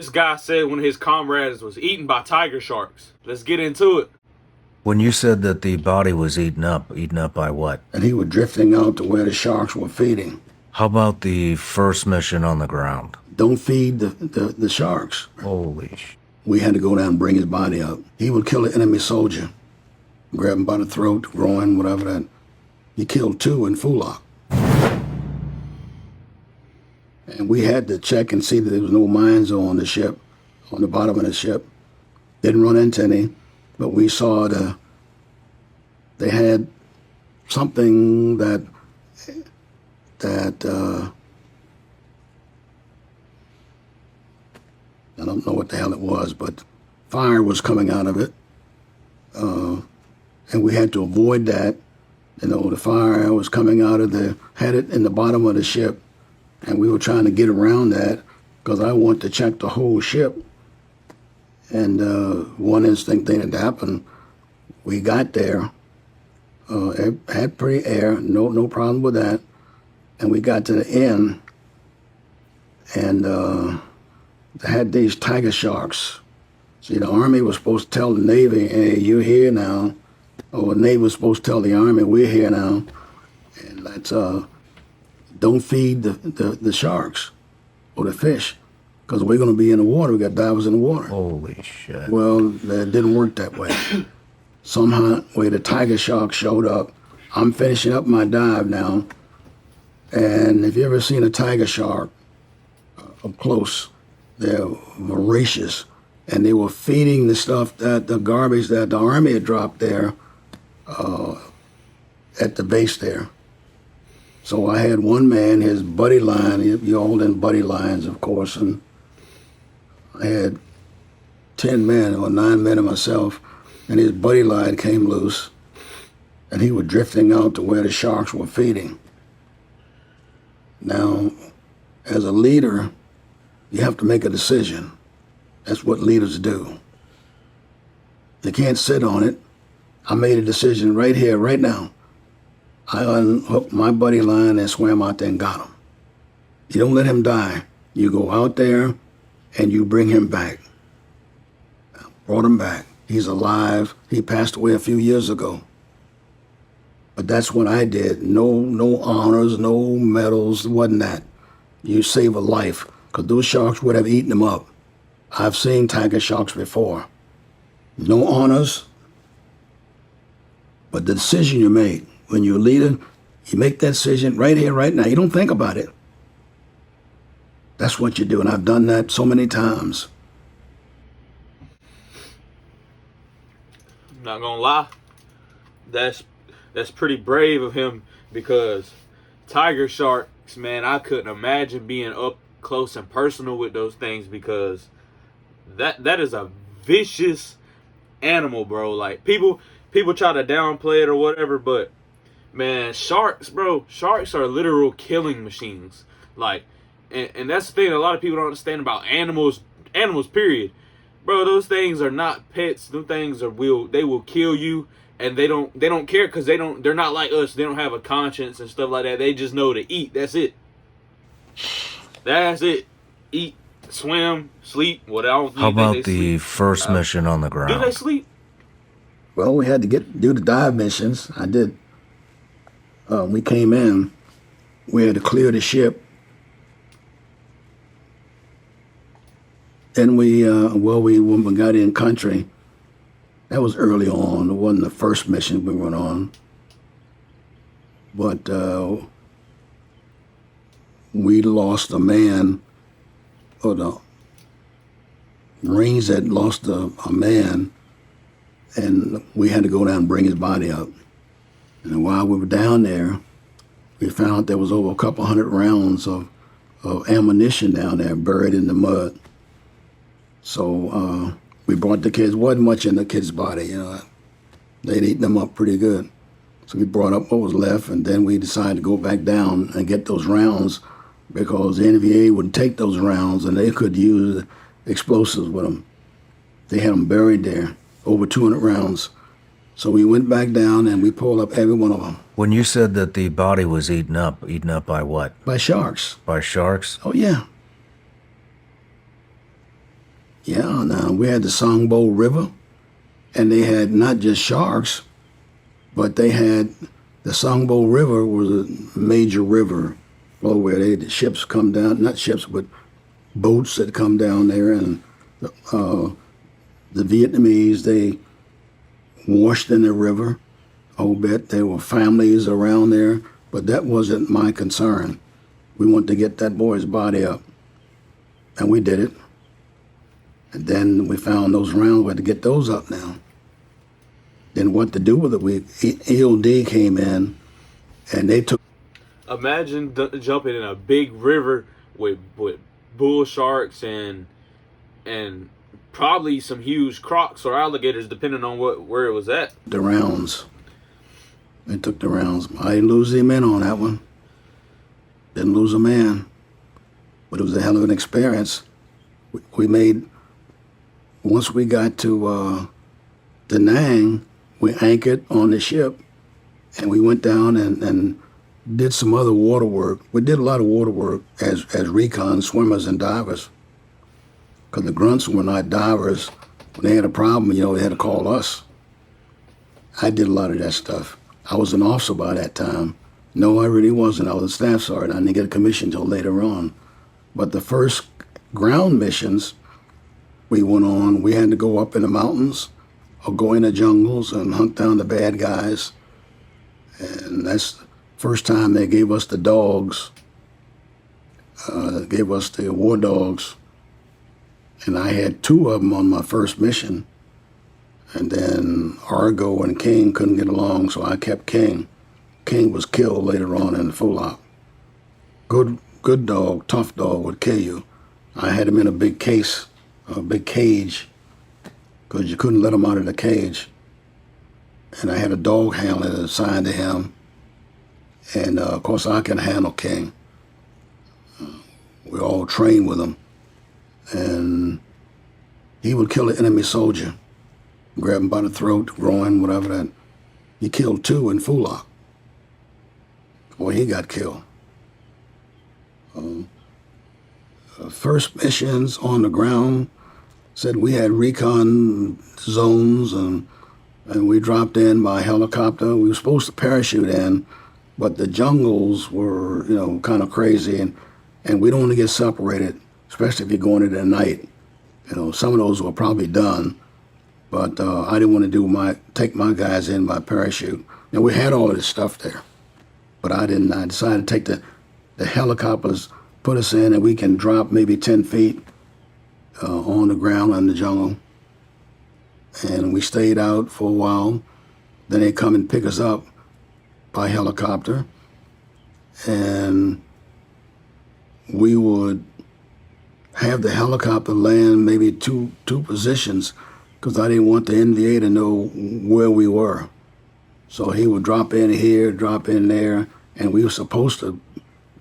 This guy said one of his comrades was eaten by tiger sharks. Let's get into it. When you said that the body was eaten up by what? And he was drifting out to where the sharks were feeding. How about the first mission on the ground? Don't feed the sharks. Holy sh... We had to go down and bring his body up. He would kill an enemy soldier, grab him by the throat, groin, whatever that. He killed 2 in Fulak. And we had to check and see that there was no mines on the ship, on the bottom of the ship. Didn't run into any, but we saw they had something that I don't know what the hell it was, but fire was coming out of it. And we had to avoid that. You know, the fire was coming out of had it in the bottom of the ship. And we were trying to get around that because I wanted to check the whole ship. And one instinct thing that happened, we got there, it had pretty air, no problem with that. And we got to the end, and they had these tiger sharks. See, the Army was supposed to tell the Navy, hey, you're here now. Or the Navy was supposed to tell the Army, we're here now. And let's, don't feed the sharks or the fish, because we're going to be in the water. We got divers in the water. Holy shit. Well, it didn't work that way. Somehow, the tiger shark showed up. I'm finishing up my dive now. And if you ever seen a tiger shark up close, they're voracious. And they were feeding the stuff, the garbage that the Army had dropped there at the base there. So I had one man, his buddy line, you all in buddy lines, of course, and I had 10 men or 9 men of myself, and his buddy line came loose, and he was drifting out to where the sharks were feeding. Now, as a leader, you have to make a decision. That's what leaders do. You can't sit on it. I made a decision right here, right now. I unhooked my buddy line and swam out there and got him. You don't let him die. You go out there and you bring him back. I brought him back. He's alive. He passed away a few years ago. But that's what I did. No honors, no medals, wasn't that. You save a life, because those sharks would have eaten him up. I've seen tiger sharks before. No honors, but the decision you make. When you're a leader, you make that decision right here, right now. You don't think about it. That's what you do, and I've done that so many times. I'm not gonna lie. That's pretty brave of him, because tiger sharks, man, I couldn't imagine being up close and personal with those things, because that is a vicious animal, bro. Like people try to downplay it or whatever, but man, sharks are literal killing machines. Like, and that's the thing a lot of people don't understand about animals period. Bro, those things are not pets. Those things they will kill you, and they don't care, because they're not like us. They don't have a conscience and stuff like that. They just know to eat. That's it. That's it. Eat, swim, sleep. What else? How about the first mission on the ground? Do they sleep? Well, we had to do the dive missions. I did. We came in. We had to clear the ship. Then when we got in country, that was early on. It wasn't the first mission we went on. But we lost a man, or the Marines had lost a man, and we had to go down and bring his body up. And while we were down there, we found there was over a couple hundred rounds of ammunition down there buried in the mud. So we brought the kids. Wasn't much in the kids' body, you know. They'd eaten them up pretty good. So we brought up what was left, and then we decided to go back down and get those rounds, because the NVA would take those rounds and they could use explosives with them. They had them buried there, over 200 rounds. So we went back down and we pulled up every one of them. When you said that the body was eaten up by what? By sharks. By sharks? Oh, yeah. Yeah, now we had the Songbo River, and they had not just sharks, but they had the Songbo River was a major river where the ships come down, not ships, but boats that come down there, and uh, the Vietnamese, they washed in the river a whole bit. There were families around there, but that wasn't my concern. We wanted to get that boy's body up, and we did it. And then we found those rounds. We had to get those up now. Then what to do with it? EOD came in, and they took. Imagine jumping in a big river with bull sharks and probably some huge crocs or alligators, depending on where it was at. The rounds. They took the rounds. I didn't lose any men on that one. Didn't lose a man. But it was a hell of an experience. We made, once we got to Da Nang, we anchored on the ship, and we went down and did some other water work. We did a lot of water work as recon swimmers and divers. Because the grunts were not divers. When they had a problem, they had to call us. I did a lot of that stuff. I was an officer by that time. No, I really wasn't. I was a staff sergeant. I didn't get a commission until later on. But the first ground missions we went on, we had to go up in the mountains or go in the jungles and hunt down the bad guys. And that's the first time they gave us the dogs. They gave us the war dogs. And I had 2 of them on my first mission. And then Argo and King couldn't get along, so I kept King. King was killed later on in the Fulop. Good dog, tough dog would kill you. I had him in a big case, a big cage, because you couldn't let him out of the cage. And I had a dog handler assigned to him. And of course I can handle King. We all trained with him. And he would kill an enemy soldier, grab him by the throat, groin, whatever that. He killed 2 in Fulop. Boy, he got killed. First missions on the ground said we had recon zones, and we dropped in by helicopter. We were supposed to parachute in, but the jungles were, kind of crazy, and we don't want to get separated, especially if you're going in at night. Some of those were probably done, but I didn't want to take my guys in by parachute. Now we had all of this stuff there, but I didn't. I decided to take the helicopters, put us in, and we can drop maybe 10 feet on the ground in the jungle. And we stayed out for a while. Then they come and pick us up by helicopter, and we would have the helicopter land maybe two positions, because I didn't want the NVA to know where we were. So he would drop in here, drop in there, and we were supposed to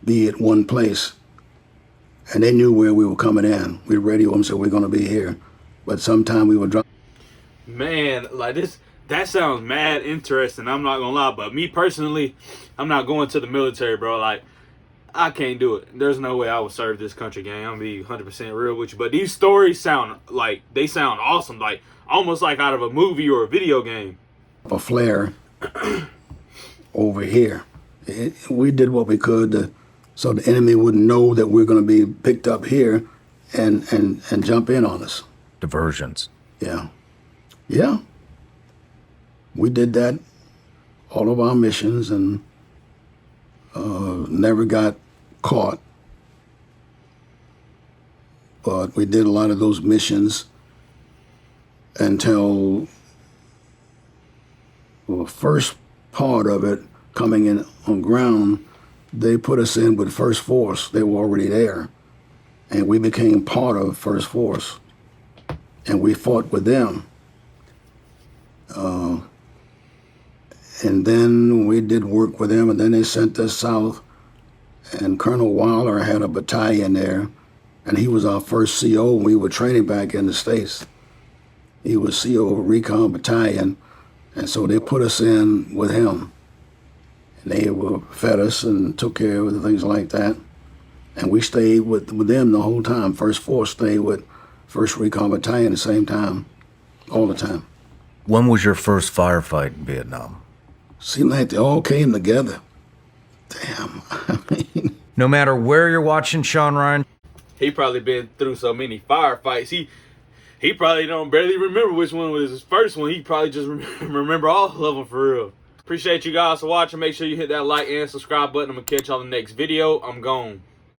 be at one place. And they knew where we were coming in. We'd radio them, so we're going to be here. But sometime we would drop. Man, like this, that sounds mad interesting. I'm not gonna lie, but me personally, I'm not going to the military, bro. Like, I can't do it. There's no way I would serve this country, gang. I'm gonna be 100% real with you. But these stories sound awesome, like almost like out of a movie or a video game. A flare over here. We did what we could so the enemy wouldn't know that we're going to be picked up here and jump in on us. Diversions. Yeah. Yeah. We did that all of our missions and never got caught. But we did a lot of those missions until the first part of it, coming in on ground, they put us in with First Force. They were already there. And we became part of First Force. And we fought with them. And then we did work with them, and then they sent us south. And Colonel Waller had a battalion there, and he was our first CO when we were training back in the States. He was CO of a recon battalion, and so they put us in with him. And they fed us and took care of things like that. And we stayed with them the whole time. First Force stayed with 1st Recon Battalion at the same time, all the time. When was your first firefight in Vietnam? Seemed like they all came together. Damn, I mean... No matter where you're watching Sean Ryan, He probably been through so many firefights. He probably don't barely remember which one was his first one. He probably just remember all of them for real. Appreciate you guys for watching. Make sure you hit that like and subscribe button. I'm going to catch y'all in the next video. I'm gone.